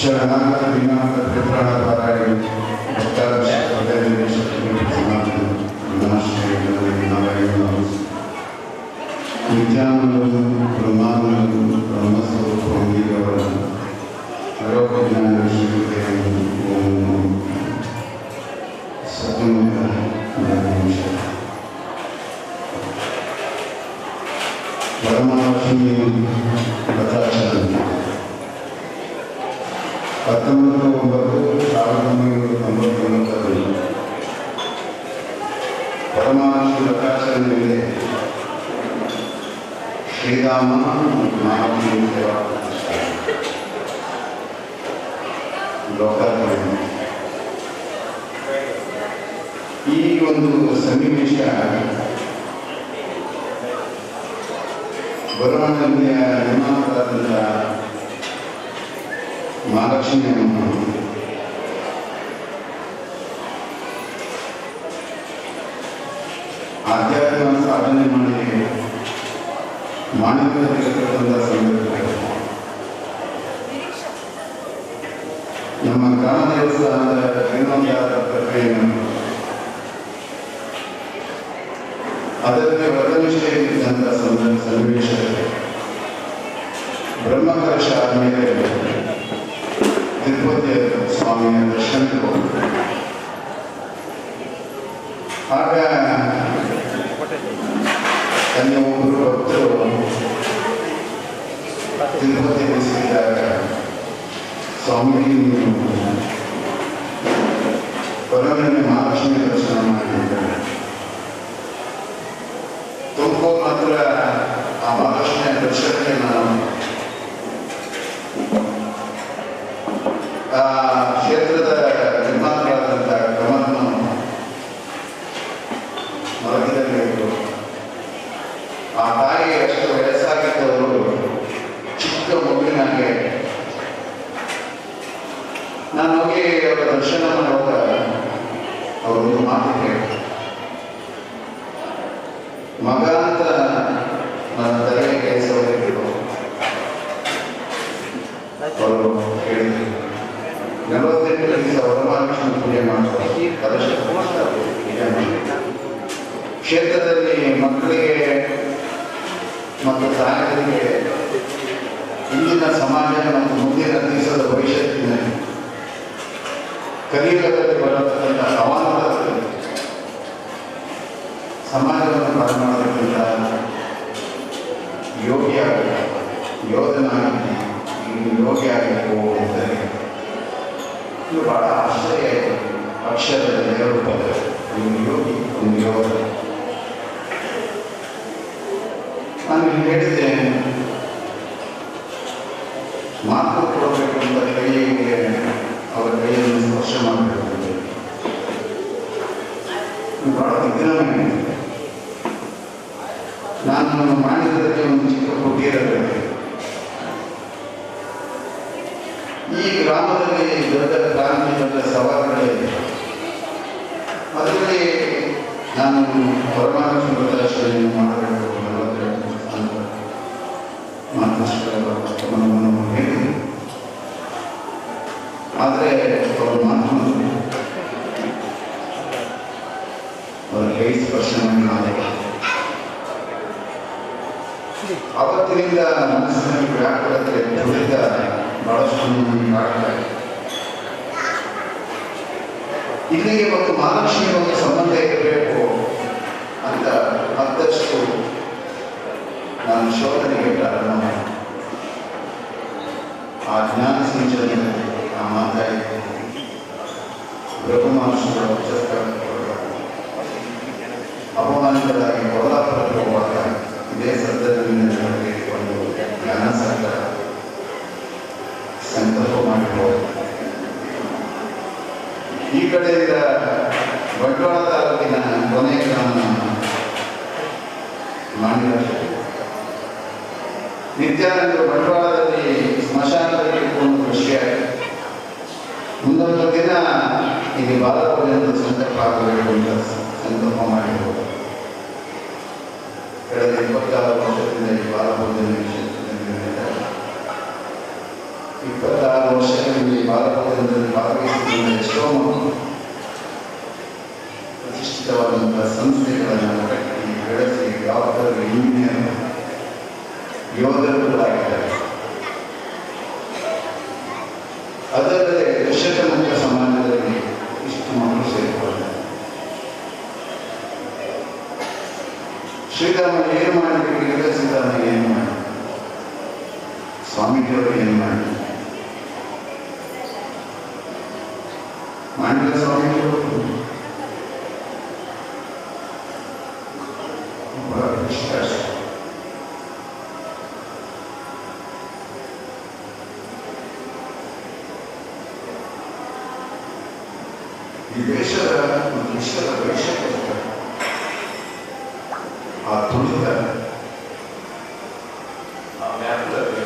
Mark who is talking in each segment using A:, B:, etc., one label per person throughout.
A: ಶರಣಾಗತ ವಿನಾಥ ತ್ರಿಪುರಾಣಪಾರಾಯಣ ನಿತ್ಯಾನಂದಂ ಬ್ರಹ್ಮಾನಂದಂ ಬ್ರಹ್ಮಸ್ವರೂಪಂ ವೀರವರ ಅರೋಪಜ್ಞಾನ ಶ್ರೀದೇವಂ ಓಂ ಸತ್ಯಮುಖ ನಿಮಿಷ ವರಮಹಾಲಕ್ಷ್ಮಿ ವ್ರತಾಚರಣೆ 19/9/1999 ವರಮಹಾಲಕ್ಷ್ಮಿ ವ್ರತಾಚರಣೆಯಲ್ಲಿ ಶ್ರೀರಾಮ ಮಹಾಲಕ್ಷ್ಮಿ ಸೇವಾ ಲೋಕಾರ್ಪಣೆ. ಈ ಒಂದು ಸನ್ನಿವೇಶ ಬರವಣಿಗೆಯ ನಿರ್ಮಾಣವಾದಂಥ ಮಹಾಲಕ್ಷ್ಮಿಯನ್ನು ಆಧ್ಯಾತ್ಮ ಸಾಧನೆ ಮಾಡಿ ಮಾನವ ತೆಗೆದುಕೊಂಡ ಸಂದರ್ಭದಲ್ಲಿ ನಮ್ಮ ಗ್ರಾಮ ದೇವಸ್ಥಾನದ ಜೀರ್ಣೋದ್ಧಾರ ಪ್ರಕ್ರಿಯೆಯನ್ನು ಅದಕ್ಕೆ ವ್ರತನಿಷ್ಠೆಯಿದ್ದಂಥ ಸನ್ನಿವೇಶದಲ್ಲಿ ಬ್ರಹ್ಮಕಲಶ ಆದಮೇಲೆ ತಿರುಪತಿ ಸ್ವಾಮಿಯ ದರ್ಶನಕ್ಕೆ ಹೋಗ್ತಾರೆ. ಆಗ ತನ್ನ ಒಬ್ಬರು ಭಕ್ತರು ತಿರುಪತಿ ಸಿಕ್ಕಿದಾಗ ಸ್ವಾಮೀಜಿ ಹೊರಗಡೆ ಮಹಾಲಕ್ಷ್ಮಿ ದರ್ಶನ ಮಾಡಿದ್ದಾರೆ. ತುಮಕೂರು ಮಾತ್ರ ಆ ಮಹಾಲಕ್ಷ್ಮಿಯ ದರ್ಶನಕ್ಕೆ ನಾನು ಆ ಕ್ಷೇತ್ರದ ನಿರ್ಮಾಣಗಳಾದಂಥ ಕ್ರಮವನ್ನು ಮರಗಿದಲ್ಲಿತ್ತು. ಆ ತಾಯಿ ಅಷ್ಟು ವಯಸ್ಸಾಗಿದ್ದವರು ಚಿಕ್ಕ ಮಗುವಿನಾಗೆ ನಾನು ಹೋಗಿ ಅವರ ದರ್ಶನ ಮಾಡುವಾಗ ಅವರೊಂದು ಮಾತು ಕೇಳಿ ಮಗ ಅಂತ ನನ್ನ ತಲೆಗೆ ಕೈಸೋದಿದ್ರು. ಅವರು ಹೇಳಿದ್ರು 48 ದಿವಸ ವರಮಹಾಲಕ್ಷ್ಮಿ ಪೂಜೆ ಮಾಡ್ತಾರೆ. ಕ್ಷೇತ್ರದಲ್ಲಿ ಮಕ್ಕಳಿಗೆ ಮತ್ತು ತಾಯಂದಿರಿಗೆ ಇಂದಿನ ಸಮಾಜ ಮತ್ತು ಮುಂದಿನ ದಿವಸದ ಭವಿಷ್ಯತ್ತಿನಲ್ಲಿ ಕಲಿಯುಗದಲ್ಲಿ ಬರತಕ್ಕಂಥ ಸವಾಲುಗಳಲ್ಲಿ ಸಮಾಜವನ್ನು ಪಾರು ಮಾಡತಕ್ಕಂಥ ಯೋಧನಾಗಿ ಯೋಗಿ ಆಗಬೇಕು ಅಂತಾರೆ. ಇದು ಬಹಳ ಆಶ್ಚರ್ಯ ಆಯಿತು. ಅಕ್ಷರದಲ್ಲಿ 2 ಪದ, ಒಂದು ಯೋಗಿ ಒಂದು ಯೋಧ. ನಾನು ಹೇಳಿದ್ದೆ ಮಾತು ಕೊಡಬೇಕು ಅಂತ ಕೈಗೆ ಅವರ ಕೈಯನ್ನು ಸ್ಪರ್ಶ ಮಾಡಬೇಕು ಅಂತ ಬಹಳ ವಿಜ್ಞಾನ. ನಾನು ಮಾಡಿದ್ದಕ್ಕೆ ಒಂದು ಚಿಕ್ಕ ಕೊಟ್ಟಿರಬೇಕು. ಈ ಗ್ರಾಮದಲ್ಲಿ ದೊಡ್ಡ ಕ್ರಾಂತಿ ದೊಡ್ಡ ಸವಾಲುಗಳಿವೆ. ಅದರಲ್ಲಿ ನಾನು ವರಮಹಾಲಕ್ಷ್ಮಿ ವ್ರತಾಚರಣೆಯನ್ನು ಮಾಡಬೇಕು ಮಾತನ್ನು ಹೇಳಿದೆ. ಆದರೆ ಅವರ ಮಾತು ಅವರ ಕೈ ಸ್ಪರ್ಶ ಮಾಡಿ ಅವತ್ತಿನಿಂದ ಮನಸ್ಸಿನಲ್ಲಿ ವ್ಯಾಕುಲತೆ ತುಳಿದ ಬಹಳಷ್ಟು ಕಾಡ್ತಾರೆ. ಇಲ್ಲಿಗೆ ಮತ್ತು ಮಹಾಲಕ್ಷ್ಮಿಯ ಒಂದು ಸಂಬಂಧ ಇರಬೇಕು ಅಂತ ಮತ್ತಷ್ಟು ನಾನು ಶೋಧನೆಗೆ ಪ್ರಾರಂಭ ಮಾಡಿ ಆ ಜ್ಞಾನ ಸಿಂಚನೆಯಲ್ಲಿ ಆ ಮಾತಾಡಿದೆ. ಬ್ರಹ್ಮಮಹರ್ಷಿಗಳ ಅಪಮಾನಿತರಾಗಿ ಕೊಲ್ಲಾಪುರಕ್ಕೆ ಹೋಗುವಾಗ ಇದೇ ಸಂದರ್ಭದಲ್ಲಿ ಒಂದು ಜ್ಞಾನ ಸಂಕಲ್ಪ ಮಾಡಿಕೊಳ್ಳುವುದು. ಈ ಕಡೆಯಿಂದ ಬಂಟ್ವಾಳ ತಾಲೂಕಿನ ಕೊನೆ ಗ್ರಾಮ ಮಾಡಿದ ನಿತ್ಯಾನಂದ ಬಂಟ್ವಾಳದಲ್ಲಿ ಸ್ಮಶಾನದಲ್ಲಿ ಒಂದು ವಿಷಯ. ಮುಂದೊಂದು ದಿನ ಇಲ್ಲಿ ಬಾಲಪೂಜೆಯಿಂದ ಸಂಕಲ್ಪ ಆಗಬೇಕು ಅಂತ ಸಂಕಲ್ಪ ಮಾಡಿರ್ಬೋದು. ಕಳೆದ 26 ವರ್ಷದಿಂದ ಈ ಬಾಲಪೂಜೆ 26 ವರ್ಷಗಳಲ್ಲಿ ಭಾರತದಲ್ಲಿ ಭಾಗವಹಿಸಿದ ಎಷ್ಟೋ ಪ್ರತಿಷ್ಠಿತವಾದಂಥ ಸಂಸ್ಥೆಗಳನ್ನು ಕಟ್ಟಿ ಬೆಳೆಸಿ ಡಾಕ್ಟರ್, ಇಂಜಿನಿಯರ್, ಯೋಧರುಗಳಾಗಿದ್ದಾರೆ. ಅದಲ್ಲದೆ ದಶಕ ಮುಖ್ಯ ಸಮಾಜದಲ್ಲಿ ಇಷ್ಟು ಮಕ್ಕಳು ಸೇರಿಕೊಂಡಿದ್ದಾರೆ. ಶ್ರೀರಾಮ ಏನು ಮಾಡಿದ್ರು, ಶ್ರೀರಾಮ ಏನು ಮಾಡಿ, ಸ್ವಾಮೀಜಿಯವರು ಏನು ಮಾಡಿ, ಮಾಡಿದ ಸ್ವಾಮೀಜಿಯವರು ಬಹಳ ವಿಶ್ವಾಸ. ಈ ದೇಶದ ಮತ್ತು ವಿಶ್ವದ ಭವಿಷ್ಯಕ್ಕೋಸ್ಕರ ಆ ತುಳಿತ, ಆ ವ್ಯಾಪ್ತತೆ,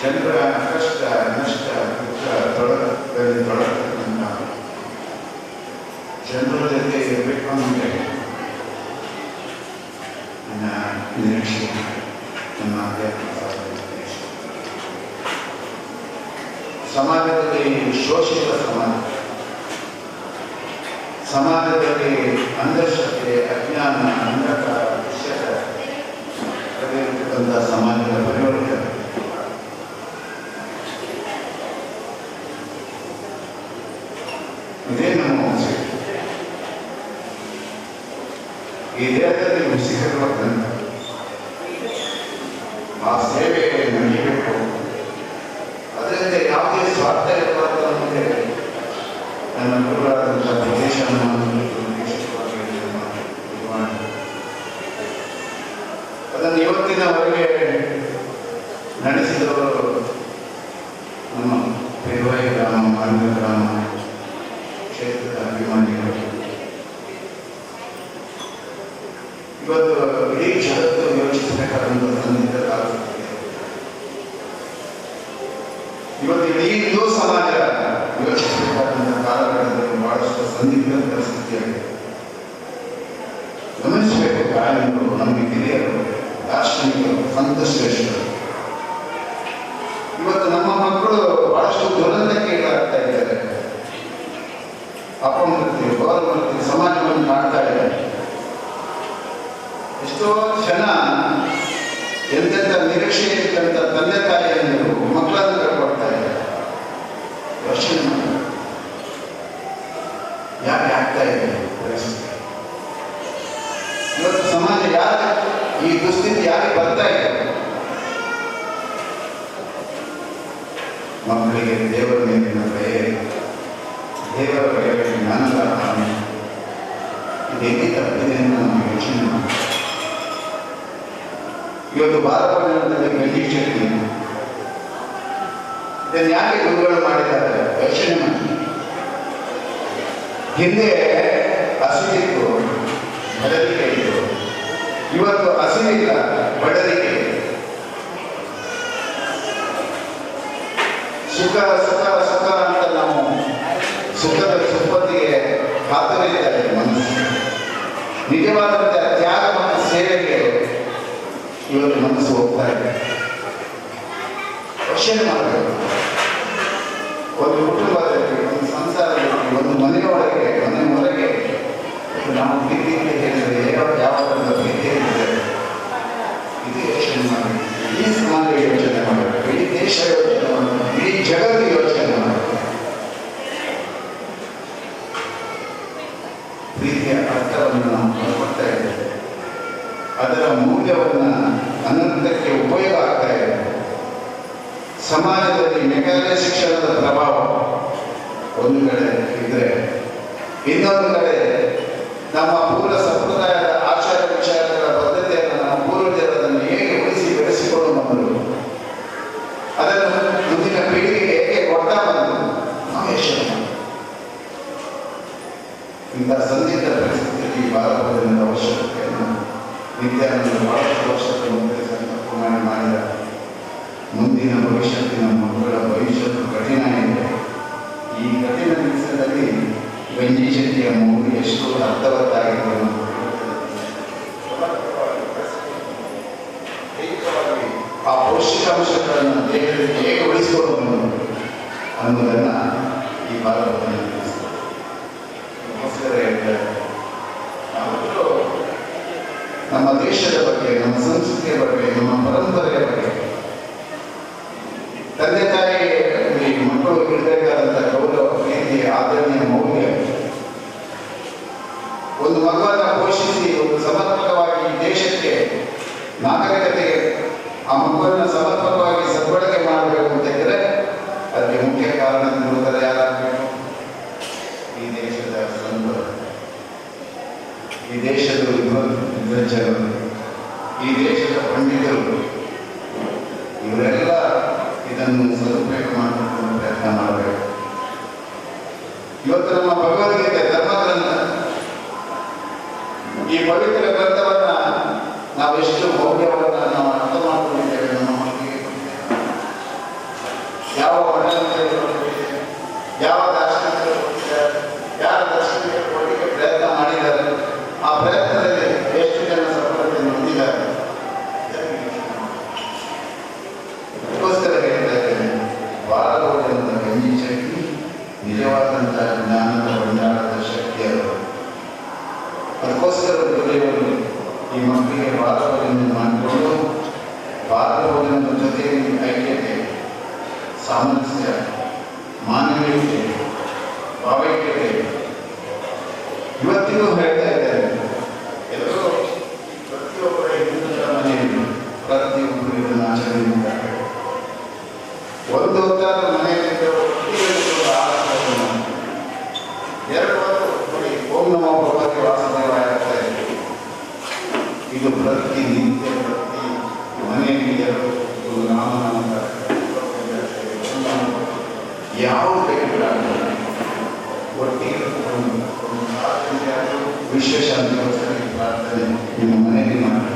A: ಜನರ ಕಷ್ಟ ನಷ್ಟ ದುಃಖ ತೊಡಕದಲ್ಲಿ ತೊಡಕನ್ನ ಜನರ ಜೊತೆ ಇರಬೇಕು ಅಂದರೆ ನನ್ನ ನಿರೀಕ್ಷೆ, ನನ್ನ ಆಧ್ಯಾತ್ಮಿಕ ನಿರೀಕ್ಷೆ. ಸಮಾಜದಲ್ಲಿ ಶೋಷಿತ ಸಮಾಜದಲ್ಲಿ ಅಂಧಶ್ರದ್ಧೆ, ಅಜ್ಞಾನ, ಅಂಧಕಾರ, ವಿಷಯ ಇರತಕ್ಕಂಥ ಸಮಾಜದ ಪರಿವರ್ತನೆ. ಇದೇ ನಮ್ಮ ಉಸಿರು. ಈ ದೇಹದಲ್ಲಿ ಉಸಿರಿರುವ ಗ್ರಂಥ, ಆ ಸೇವೆ ನಡೀಬೇಕು. ಅದರಿಂದ ಯಾವುದೇ ಸ್ವಾರ್ಥ ಇರಬಾರದು ಅನ್ನೋದೇ ನನ್ನ ಗುರುಗಳಾದಂಥ ಅದನ್ನು ಇವತ್ತಿನವರೆಗೆ ನಡೆಸಿದವರು ನಮ್ಮ ಪೇರುವಾಯಿ ಗ್ರಾಮ, ಮಾರ್ಗ ಗ್ರಾಮ ಕ್ಷೇತ್ರದ ಅಭಿಮಾನಿಗಳು. ಇವತ್ತು ಇಡೀ ಜಗತ್ತು ಯೋಚಿಸಬೇಕಾದಂಥ ಸಂದಿಗ್ಧ ಕಾಲಸ್ಥಿತಿ. ಇವತ್ತು ಇಡೀ ಹಿಂದೂ ಸಮಾಜ ಯೋಚಿಸಬೇಕಾದಂಥ ಕಾಲಘಟ್ಟದಲ್ಲಿ ಬಹಳಷ್ಟು ಸಂದಿಗ್ಧ ಪರಿಸ್ಥಿತಿಯಾಗಿದೆ. ಗಮನಿಸಬೇಕು. ಕಾರಣಗಳು ನಮ್ಮ ಹಿರಿಯರು, ದಾರ್ಶನಿಕರು, ಸಂತ ಶ್ರೇಷ್ಠರು. ಇವತ್ತು ನಮ್ಮ ಮಕ್ಕಳು ಬಹಳಷ್ಟು ದುರಂತಕ್ಕೆ ಈಡಾಗ್ತಾ ಇದ್ದಾರೆ. ಅಪಮೃತ್ಯು, ಗೌರವಮೃತ್ಯು ಸಮಾಜವನ್ನು ಕಾಡ್ತಾ ಇದ್ದಾರೆ. ಎಷ್ಟೋ ಜನ ಎಂತೆಂಥ ನಿರೀಕ್ಷೆ ಇರ್ತಕ್ಕಂಥ ತಂದೆ ತಾಯಿಯನ್ನು ಮಕ್ಕಳನ್ನು ಕಳ್ಕೊಳ್ತಾ ಇದ್ದಾರೆ. ಯೋಚನೆ ಮಾಡಿ, ಯಾಕೆ ಆಗ್ತಾ ಇದೆ ಪರಿಸ್ಥಿತಿ? ಇವತ್ತು ಸಮಾಜ ಯಾರು ಈ ದುಸ್ಥಿತಿ ಯಾಕೆ ಬರ್ತಾ ಇದೆ? ಮಕ್ಕಳಿಗೆ ದೇವರ ಮೇಲಿನ ಭಯ, ದೇವರ ಭಯಗಳಿಗೆ ಜ್ಞಾನದ ಹಾನಿ, ಇದೇನೇ ತಪ್ಪಿದೆ ಅಂತ ನಾವು ಯೋಚನೆ ಮಾಡಿ. ಇವತ್ತು ಭಾರತದಲ್ಲಿ ಗಂಜಿ ಚಟ್ನಿ ಇದನ್ನು ಯಾಕೆ ಗುರುಗಳು ಮಾಡಿದ್ದಾರೆ? ಯೋಚನೆ ಮಾಡಿ. ಹಿಂದೆ ಹಸಿವಿತ್ತು, ಬಡಲಿಕೆ ಇತ್ತು. ಇವತ್ತು ಹಸಿವಿಲ್ಲ, ಬಡಲಿಕೆ. ಸುಖ ಸುಖ ಸುಖ ಅಂತ ನಾವು ಸುಖದ ಸುಪ್ಪತ್ತಿಗೆ ಕಾತರಿಸ್ತಾ ಇದೆ ಮನಸ್ಸು. ನಿಜವಾದಂಥ ತ್ಯಾಗ ಮತ್ತು ಸೇವೆಗೆ ಇವತ್ತು ಮನಸ್ಸು ಹೋಗ್ತಾ ಇದೆ. ಯೋಚನೆ ಮಾಡಬೇಕು. ಒಂದು ಕುಟುಂಬದಲ್ಲಿ, ಒಂದು ಸಂಸಾರದಲ್ಲಿ, ಒಂದು ಮನೆಯೊಳಗೆ, ಮನೆ ಹೊರಗೆ ನಾವು ಪ್ರೀತಿಯಿಂದ ಹೇಳಿದರೆ ಯಾವ ಥರದ ಪ್ರೀತಿ ಇದೆ ಇದು ಯೋಚನೆ ಮಾಡಬೇಕು. ಇಡೀ ಸಮಾಜ ಯೋಚನೆ ಮಾಡಬೇಕು, ಇಡೀ ದೇಶ ಯೋಚನೆ ಮಾಡಬೇಕು, ಇಡೀ ಜಗತ್ತು ಯೋಚನೆ ಮಾಡಬೇಕು. ಪ್ರೀತಿಯ ಅರ್ಥವನ್ನು ನಾವು ಕಳ್ಕೊಳ್ತಾ ಇದ್ದೇವೆ. ಅದರ ಮೌಲ್ಯವನ್ನು ಅನಂತಕ್ಕೆ ಉಪಯೋಗ ಆಗ್ತಾ ಇದೆ. ಸಮಾಜದಲ್ಲಿ ಮೆಗಾಲಯ ಶಿಕ್ಷಣದ ಪ್ರಭಾವ ಒಂದು ಕಡೆ ಇದ್ದರೆ, ಇನ್ನೊಂದು ಕಡೆ ನಮ್ಮ ಪೂರ್ವ ಸಂಪ್ರದಾಯದ ಆಚಾರ ವಿಚಾರಗಳ ಬದ್ಧತೆಯನ್ನು ನಮ್ಮ ಪೂರ್ವಜರು ಅದನ್ನು ಹೇಗೆ ಉಳಿಸಿ ಬೆಳೆಸಿಕೊಂಡು ಬಂದರು, ಅದನ್ನು ಮುಂದಿನ ಪೀಳಿಗೆಗೆ ಹೇಗೆ ಕೊಡ್ತಾ ಬಂದರು ನಾವು ಯೋಚನೆ ಮಾಡಿ. ಇಂಥ ಸಂದಿಗ್ಧ ಪರಿಸ್ಥಿತಿಯಲ್ಲಿ ಭಾರತದ ಅವಶ್ಯಕತೆಯನ್ನು ನಿತ್ಯಾನಂದ ಬಹಳಷ್ಟು ವರ್ಷದ ಮುಂದೆ ಸಂಕಲ್ಪ ಮಾಡಿದ ಮುಂದಿನ ಭವಿಷ್ಯತ್ತಿನ ಮಕ್ಕಳ ಭವಿಷ್ಯತ್ತು ಕಠಿಣ ಇದೆ. ಈ ಕಠಿಣ ದಿವಸದಲ್ಲಿ ಗಂಜಿ ಚಟ್ನಿಯ ಮೂಗು ಎಷ್ಟು ಅರ್ಥವತ್ತಾಗಿದೆ. ಆ ಪೌಷ್ಟಿಕ ಪೋಷಕಾಂಶಗಳನ್ನು ದೇಹದಲ್ಲಿ ಹೇಗೆ ಉಳಿಸಿಕೊಳ್ಳಬಹುದು ಅನ್ನೋದನ್ನು ಈ ಭಾಗವತದಲ್ಲಿ ಹೇಳ್ತಾರೆ. ನಾವೆಲ್ಲರೂ ನಮ್ಮ ದೇಶದ ಬಗ್ಗೆ, ನಮ್ಮ ಸಂಸ್ಕೃತಿಯ ಬಗ್ಗೆ, ನಮ್ಮ ಪರಂಪರೆಯ ಬಗ್ಗೆ, ತಂದೆ ತಾಯಿ ಮಕ್ಕಳು ಇರಬೇಕಾದಂಥ ಗೌರವ, ಪ್ರೀತಿ, ಆದರಣೆಯ ಮೌಲ್ಯ, ಒಂದು ಮಗುವನ್ನು ಪೋಷಿಸಿ ಒಂದು ಸಮರ್ಪಕವಾಗಿ ದೇಶಕ್ಕೆ, ನಾಗರಿಕತೆಗೆ ಆ ಮಗುವನ್ನು ಸಮರ್ಪಕವಾಗಿ ಸದ್ಬಳಕೆ ಮಾಡಬೇಕು ಅಂತ ಇದ್ದರೆ ಅದಕ್ಕೆ ಮುಖ್ಯ ಕಾರಣ ನೋಡಿದರೆ ಯಾರಾಗಬೇಕು? ಈ ದೇಶದ ಸಂತರು, ಈ ದೇಶದ ವಿದ್ವಜ್ಜರು, ಈ ದೇಶದ ಪಂಡಿತರು, ಇವರೆಲ್ಲ ಇದನ್ನು ಸದುಪಯೋಗ ಮಾಡಿಕೊಂಡು ಪ್ರಯತ್ನ ಮಾಡಬೇಕು. ಇವತ್ತು ನಮ್ಮ ಭಗವದ್ಗೀತೆ ಧರ್ಮ ಗ್ರಂಥ, ಈ ಪವಿತ್ರ ಗ್ರಂಥವನ್ನ ನಾವೆಷ್ಟು ಮೌಲ್ಯವನ್ನ ನಾವು ಅರ್ಥ ಮಾಡಿಕೊಂಡಿದ್ದೇವೆ, ನಮ್ಮ ಮಕ್ಕಳಿಗೆ ಯಾವ ವರ್ಣನೆಗಳು, ಯಾವ ದಾರ್ಶನಿಕರು ಕೊಟ್ಟಿದ್ದಾರೆ, ಯಾರ ದರ್ಶನಕ್ಕೆ ಕೊಡಲಿಕ್ಕೆ ಪ್ರಯತ್ನ ಮಾಡಿದ್ದಾರೆ, ಆ ಪ್ರಯತ್ನದಲ್ಲಿ ಎಷ್ಟು ಜನ ಸಫಲತೆಯನ್ನು ಹೊಂದಿದ್ದಾರೆ. ಅದಕ್ಕೋಸ್ಕರ ಹೇಳ್ತಾ ಇದ್ದೇನೆ, ಬಾಲಭೋಜನದ ಗಂಜಿ ಶಕ್ತಿ ನಿಜವಾದಂತಹ ಜ್ಞಾನದ ಭಂಡಾರದ ಶಕ್ತಿಯರು. ಅದಕ್ಕೋಸ್ಕರ ಗುರುದೇವರು ಈ ಮಕ್ಕಳಿಗೆ ಬಾಲಭೋಜನ ಮಾಡಿಕೊಂಡು ಬಾಲಭೋಜನದ ಜೊತೆಯಲ್ಲಿ ಐಕ್ಯತೆ, ಸಾಮರಸ್ಯ, ಮಾನವೀಯತೆ, ಭಾವೈಕ್ಯತೆ ಇವತ್ತಿಗೂ ಹೇಳ್ತಾ ಇದ್ದಾರೆ. ಎಲ್ಲರೂ ಪ್ರತಿಯೊಬ್ಬರ ಹಿಂದೂಗಳ ಮನೆಯಲ್ಲಿ ಪ್ರತಿಯೊಬ್ಬರು ಇದನ್ನು ಆಚರಣೆ ಮಾಡ್ತಾರೆ. ಒಂದು ಹೊತ್ತಾದ ಮನೆಯಲ್ಲಿದ್ದವರು ಎರಡು ಹೊತ್ತು ನೋಡಿ ಓಂ ನಮೋ ಭಗವತಿ ವಾಸುದೇವಾಯ ಆಗ್ತಾ ಇದೆ. ಇದು ಪ್ರತಿ ನಿತ್ಯ ಪ್ರತಿ ಮನೆಯಲ್ಲಿ ಎರಡು ನಾಮನಾಮ ಯಾವ ಕೈಗಳಾಗಲ್ಲ ಒಟ್ಟಿಗೆ ವಿಶ್ವಶಾಂತಿಗೋಸ್ಕರ ಪ್ರಾರ್ಥನೆ ನಿಮ್ಮ ಮನೆಯಲ್ಲಿ ಮಾಡಿ.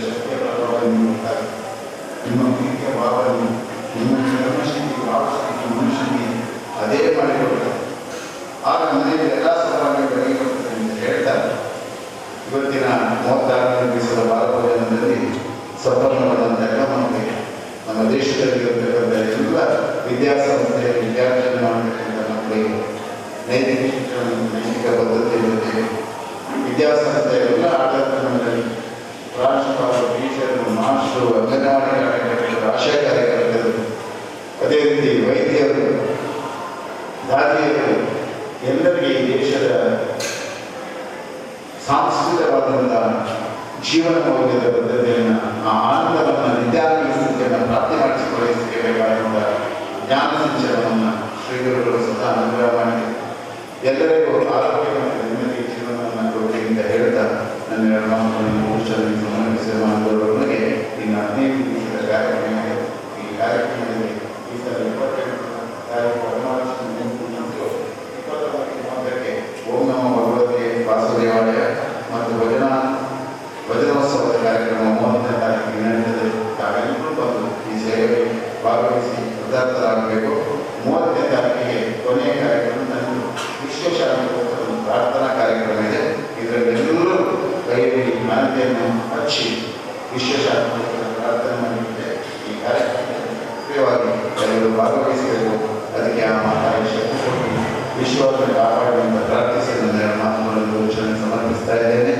A: ಶಕ್ತಿಯ ಪ್ರಭಾವ ನಿಮ್ಮ ಪ್ರೀತಿಯ ಭಾವನೆ, ನಿಮ್ಮ ಧರ್ಮಶಕ್ತಿ, ಭಾವಶಕ್ತಿ, ಮನುಷ್ಯನಿಗೆ ಅದೇ ಮಾಡಿಕೊಡ್ತಾರೆ. ಆಗ ಮನೆಯಲ್ಲಿ ಎಲ್ಲ ಸೌಭಾಗ್ಯ ಬೆಳಗಿಕೊಡ್ತಾರೆ ಅಂತ ಹೇಳ್ತಾರೆ. ಇವತ್ತಿನ 36ನೇ ದಿವಸದ ಬಾಲಭೋಜನದಲ್ಲಿ ಸಂಪನ್ನವಾದಂಥ ಎಲ್ಲ ಮಕ್ಕಳಿಗೆ, ನಮ್ಮ ದೇಶದಲ್ಲಿ ಇರತಕ್ಕಂಥ ಎಲ್ಲ ವಿದ್ಯಾಸಂಸ್ಥೆಯ ವಿದ್ಯಾರ್ಜನೆ ಮಾಡತಕ್ಕಂಥ ಮಕ್ಕಳಿಗೆ ನೈತಿಕ ಶಿಕ್ಷಣ, ನೈತಿಕ ಬದ್ಧತೆ ಜೊತೆ ವಿದ್ಯಾಸಂಸ್ಥೆಯ ಎಲ್ಲ ಆಡಳಿತ ಮಂಡಳಿ, ಪ್ರಾಂಶುಪಾಲರು, ಟೀಚರು, ಮಾಸ್ಟರು, ಅಂಗನವಾಡಿ ಕಾರ್ಯಕರ್ತರು, ಆಶಾ ಕಾರ್ಯಕರ್ತರು, ಅದೇ ರೀತಿ ವೈದ್ಯರು, ದಾದಿಯರು, ಎಲ್ಲರಿಗೆ ಈ ದೇಶದ ಸಾಂಸ್ಕೃತಿಕವಾದಂತಹ ಜೀವನ ಮೌಲ್ಯದ ಬದ್ಧತೆಯನ್ನು, ಆ ಆನಂದವನ್ನು, ನಿತ್ಯಾನಂದ ಸ್ಥಿತಿಯನ್ನು ಪ್ರಾಪ್ತಿ ಮಾಡಿಸಿಕೊಳ್ಳಿಸಲಿಕ್ಕೆ ಬೇಕಾದಂಥ ಜ್ಞಾನ ಸಂಚಲನವನ್ನು ಶ್ರೀಗುರುಗಳು ಸ್ವತಃ ಅನುಗ್ರಹ ಮಾಡಿ ಎಲ್ಲರಿಗೂ ಆರೋಗ್ಯ ಮತ್ತು ನೆಮ್ಮದಿ ಜೀವನವನ್ನು ಕೊಡಿ ಅಂತ ಹೇಳ್ತಾ ನನ್ನ ಎರಡು ಮಾತುಗಳನ್ನು ಮುಗಿಸಲು ಸಮರ್ಪಿಸಿ ಮಾಡಿದವರೊಳಗೆ ಇನ್ನು 15 ದಿವಸದ ಕಾರ್ಯಕ್ರಮ ಇದೆ. ಈ ಕಾರ್ಯಕ್ರಮದಲ್ಲಿ ಈ ಸಲ 28 ತಾರೀಕು ವರಮಹಾಲಕ್ಷ್ಮಿ ಮತ್ತು 29ಕ್ಕೆ ಓಂ ನಮೋ ಭಗವತಿ ವಾಸುದೇವಾಲಯ ಮತ್ತು ಭಜನೋತ್ಸವದ ಕಾರ್ಯಕ್ರಮ 30ನೇ ತಾರೀಕಿಗೆ ನಡೆಯುತ್ತದೆ. ತಾವೆಲ್ಲರೂ ಬಂದು ಈ ಸೇವೆಗೆ ಭಾಗವಹಿಸಿ ಕೃತಾರ್ಥರಾಗಬೇಕು. 30ನೇ ತಾರೀಕಿಗೆ ಕೊನೆಯ ಕಾರ್ಯಕ್ರಮ ನಂದು ವಿಶ್ವಶಾಂತಿಗೋಸ್ಕರ ಒಂದು ಪ್ರಾರ್ಥನಾ ಕಾರ್ಯಕ್ರಮ ಇದೆ. ಇದರಲ್ಲೆಲ್ಲರೂ ಕೈಯಲ್ಲಿ ಮಾನ್ಯತೆಯನ್ನು ಹಚ್ಚಿ ವಿಶ್ವಶಾಂತಿಗೋಸ್ಕರ ಪ್ರಾರ್ಥನೆ ಮಾಡಿದ್ದೆ. ಈ ಕಾರ್ಯಕ್ರಮದಲ್ಲಿ ಸಕ್ರಿಯವಾಗಿ ಎಲ್ಲರೂ ಭಾಗವಹಿಸಬೇಕು. ಅದಕ್ಕೆ ಆ ಮಾತಾಡಿ ಶಕ್ತಿ ಕೊಟ್ಟು ವಿಶ್ವವನ್ನು ಕಾಪಾಡುವಂತ ಪ್ರಾರ್ಥಿಸಿ ನನ್ನ ಮಾತುಗಳನ್ನು ಘೋಷಣೆ ಸಮರ್ಪಿಸ್ತಾ ಇದ್ದೇನೆ.